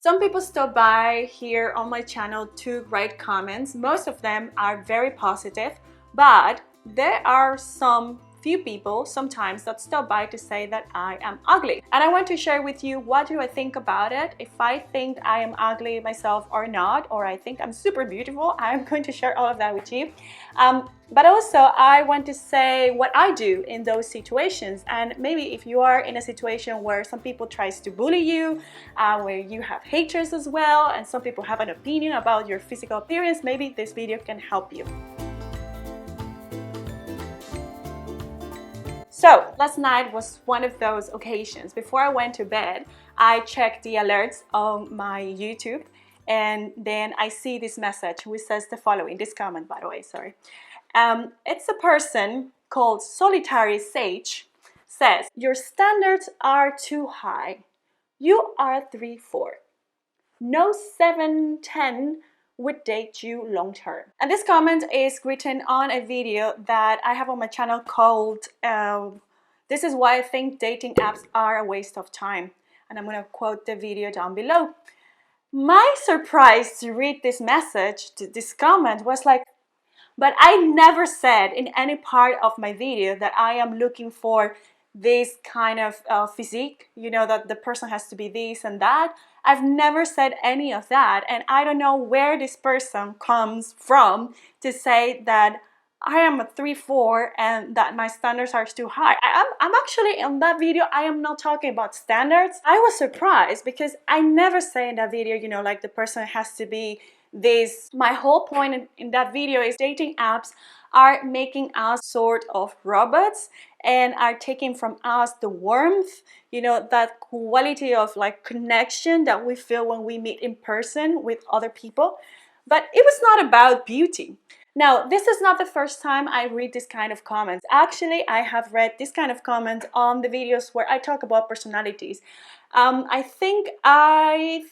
Some people stop by here on my channel to write comments. Most of them are very positive, but there are some few people sometimes that stop by to say that I am ugly. And I want to share with you what do I think about it, if I think I am ugly myself or not, or I think I'm super beautiful. I'm going to share all of that with you. But also I want to say what I do in those situations, and maybe if you are in a situation where some people tries to bully you, where you have haters as well, and some people have an opinion about your physical appearance, maybe this video can help you. So last night was one of those occasions. Before I went to bed, I checked the alerts on my YouTube, and then I see this message which says the following, this comment by the way, sorry. It's a person called Solitary Sage, says, your standards are too high. You are 3'4". No 7'10" would date you long term. And this comment is written on a video that I have on my channel called This is why I think dating apps are a waste of time. And I'm gonna quote the video down below. My surprise to read this message, this comment, was like, but I never said in any part of my video that I am looking for this kind of physique, you know, that the person has to be this and that. I've never said any of that, and I don't know where this person comes from to say that I am a 3'4" and that my standards are too high. I'm actually in that video, I am not talking about standards. I was surprised because I never say in that video, you know, like the person has to be this. My whole point in that video is dating apps are making us sort of robots and are taking from us the warmth, you know, that quality of like connection that we feel when we meet in person with other people. But it was not about beauty. Now, this is not the first time I read this kind of comments. Actually, I have read this kind of comment on the videos where I talk about personalities. I think I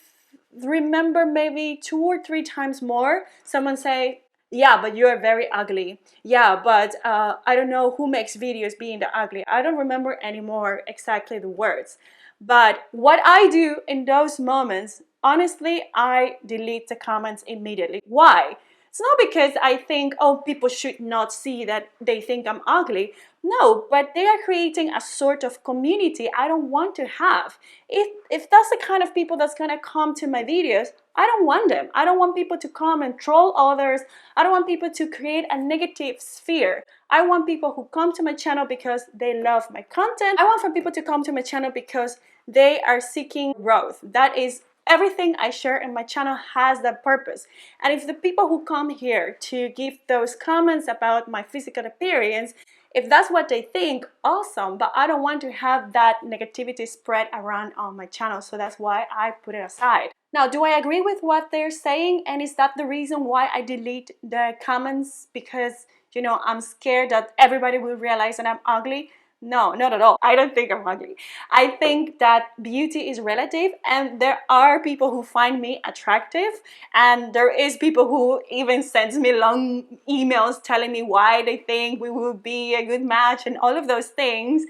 remember maybe 2 or 3 times more someone say, yeah, but you're very ugly. Yeah, but I don't know who makes videos being the ugly. I don't remember anymore exactly the words. But what I do in those moments, honestly, I delete the comments immediately. Why? It's not because I think, oh, people should not see that they think I'm ugly. No, but they are creating a sort of community I don't want to have. If that's the kind of people that's gonna come to my videos, I don't want them. I don't want people to come and troll others. I don't want people to create a negative sphere. I want people who come to my channel because they love my content. I want for people to come to my channel because they are seeking growth. That is everything I share in my channel has that purpose. And if the people who come here to give those comments about my physical appearance, if that's what they think, awesome, but I don't want to have that negativity spread around on my channel, so that's why I put it aside. Now, do I agree with what they're saying? And is that the reason why I delete the comments? Because, you know, I'm scared that everybody will realize that I'm ugly? No, not at all. I don't think I'm ugly. I think that beauty is relative, and there are people who find me attractive, and there is people who even sends me long emails telling me why they think we will be a good match and all of those things.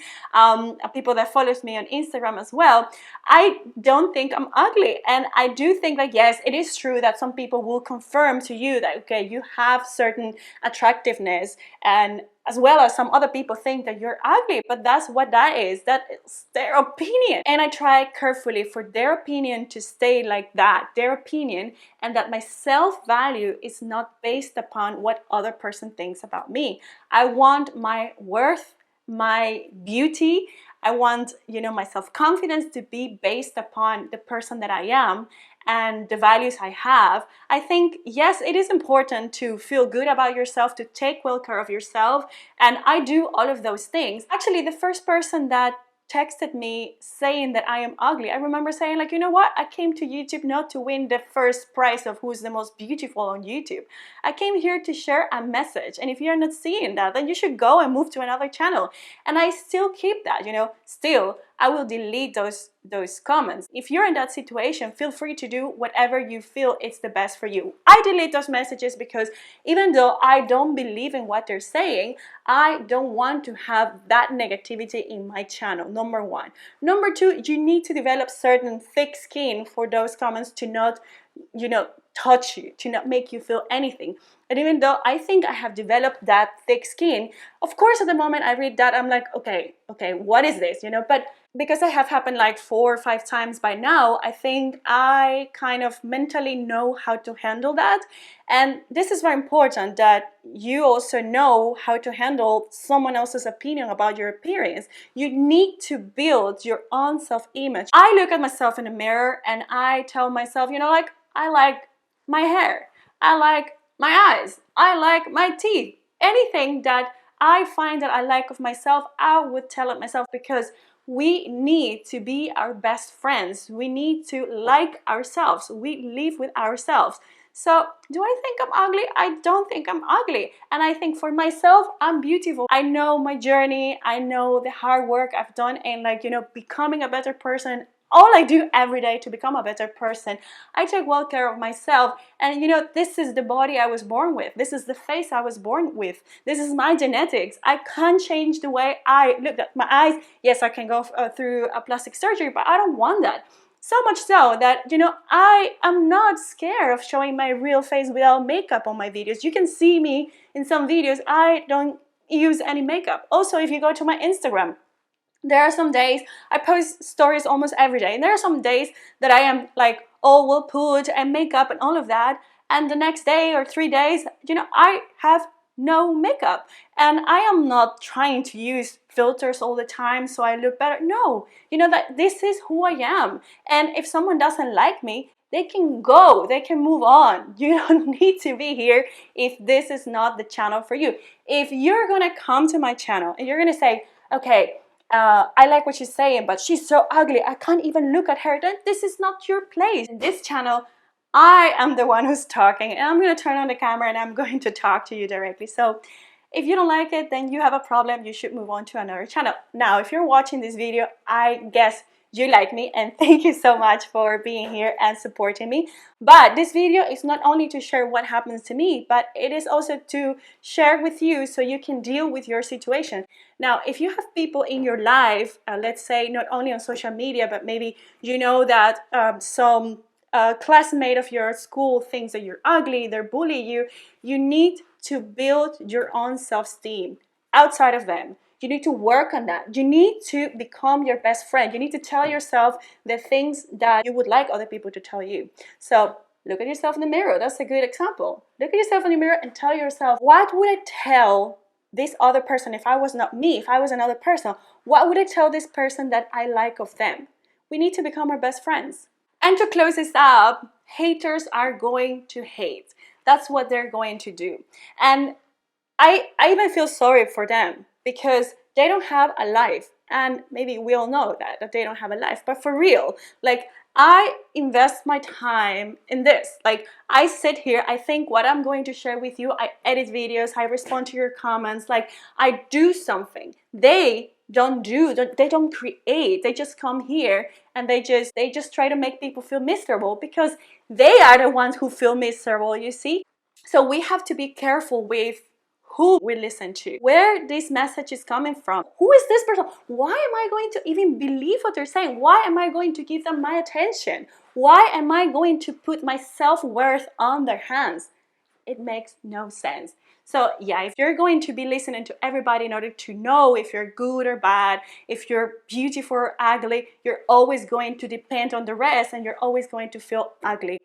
People that follows me on Instagram as well. I don't think I'm ugly, and I do think that yes, it is true that some people will confirm to you that okay, you have certain attractiveness, and as well as some other people think that you're ugly, but that's what that is their opinion. And I try carefully for their opinion to stay like that, their opinion, and that my self-value is not based upon what other person thinks about me. I want my worth, my beauty, I want, you know, my self-confidence to be based upon the person that I am and the values I have. I think, yes, it is important to feel good about yourself, to take well care of yourself, and I do all of those things. Actually, the first person that texted me saying that I am ugly, I remember saying like, you know what, I came to YouTube not to win the first prize of who's the most beautiful on YouTube. I came here to share a message, and if you're not seeing that, then you should go and move to another channel. And I still keep that, you know, still I will delete those comments. If you're in that situation, feel free to do whatever you feel is the best for you. I delete those messages because even though I don't believe in what they're saying, I don't want to have that negativity in my channel, number one. Number two, you need to develop certain thick skin for those comments to not, touch you, to not make you feel anything. And even though I think I have developed that thick skin, of course, at the moment I read that, I'm like, okay, what is this, But because I have happened like 4 or 5 times by now, I think I kind of mentally know how to handle that. And this is very important, that you also know how to handle someone else's opinion about your appearance. You need to build your own self-image. I look at myself in the mirror and I tell myself, like, I like my hair, I like my eyes, I like my teeth. Anything that I find that I like of myself, I would tell it myself, because we need to be our best friends. We need to like ourselves. We live with ourselves. So do I think I'm ugly? I don't think I'm ugly. And I think for myself, I'm beautiful. I know my journey. I know the hard work I've done in becoming a better person. All I do every day to become a better person. I take well care of myself. And this is the body I was born with. This is the face I was born with. This is my genetics. I can't change the way I look at my eyes. Yes, I can go through a plastic surgery, but I don't want that. So much so that, I am not scared of showing my real face without makeup on my videos. You can see me in some videos. I don't use any makeup. Also, if you go to my Instagram, there are some days I post stories almost every day, and there are some days that I am like all well put and makeup and all of that, and the next day or 3 days, I have no makeup. And I am not trying to use filters all the time so I look better. No, that this is who I am. And if someone doesn't like me, they can go, they can move on. You don't need to be here if this is not the channel for you. If you're gonna come to my channel and you're gonna say, okay, I like what she's saying, but she's so ugly, I can't even look at her, then this is not your place. In this channel, I am the one who's talking, and I'm going to turn on the camera and I'm going to talk to you directly. So if you don't like it, then you have a problem. You should move on to another channel. Now, if you're watching this video, I guess you like me, and thank you so much for being here and supporting me. But this video is not only to share what happens to me, but it is also to share with you so you can deal with your situation. Now, if you have people in your life, let's say not only on social media, but maybe that some classmate of your school thinks that you're ugly, they're bullying you, you need to build your own self-esteem outside of them. You need to work on that. You need to become your best friend. You need to tell yourself the things that you would like other people to tell you. So look at yourself in the mirror. That's a good example. Look at yourself in the mirror and tell yourself, what would I tell this other person if I was not me, if I was another person? What would I tell this person that I like of them? We need to become our best friends. And to close this up, haters are going to hate. That's what they're going to do. And I even feel sorry for them, because they don't have a life. And maybe we all know that they don't have a life. But for real, like, I invest my time in this. Like, I sit here, I think what I'm going to share with you, I edit videos, I respond to your comments, like, I do something. They don't create. They just come here and they just try to make people feel miserable, because they are the ones who feel miserable, you see? So we have to be careful with who we listen to, where this message is coming from. Who is this person? Why am I going to even believe what they're saying? Why am I going to give them my attention? Why am I going to put my self-worth on their hands? It makes no sense. So yeah, if you're going to be listening to everybody in order to know if you're good or bad, if you're beautiful or ugly, you're always going to depend on the rest, and you're always going to feel ugly.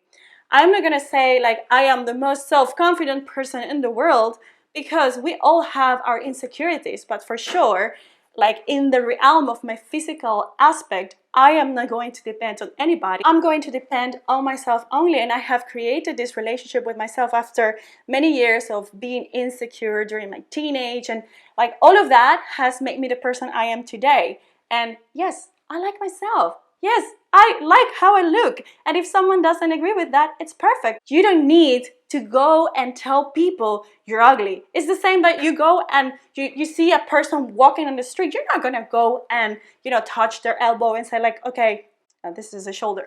I'm not gonna say like I am the most self-confident person in the world, because we all have our insecurities, but for sure, like in the realm of my physical aspect, I am not going to depend on anybody. I'm going to depend on myself only, and I have created this relationship with myself after many years of being insecure during my teenage, and like all of that has made me the person I am today. And yes, I like myself. Yes, I like how I look. And if someone doesn't agree with that, it's perfect. You don't need to go and tell people you're ugly. It's the same that you go and you see a person walking on the street. You're not gonna go and, you know, touch their elbow and say like, okay, this is a shoulder,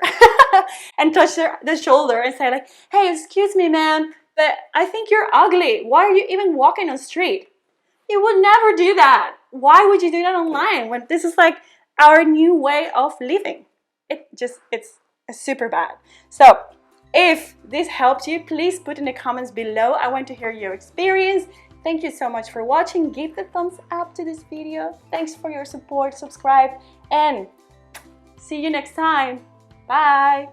and touch the shoulder and say like, hey, excuse me, man, but I think you're ugly. Why are you even walking on the street? You would never do that. Why would you do that online when this is like our new way of living? It's super bad. So if this helped you, please put in the comments below. I want to hear your experience. Thank you so much for watching. Give the thumbs up to this video. Thanks for your support. Subscribe and see you next time. Bye.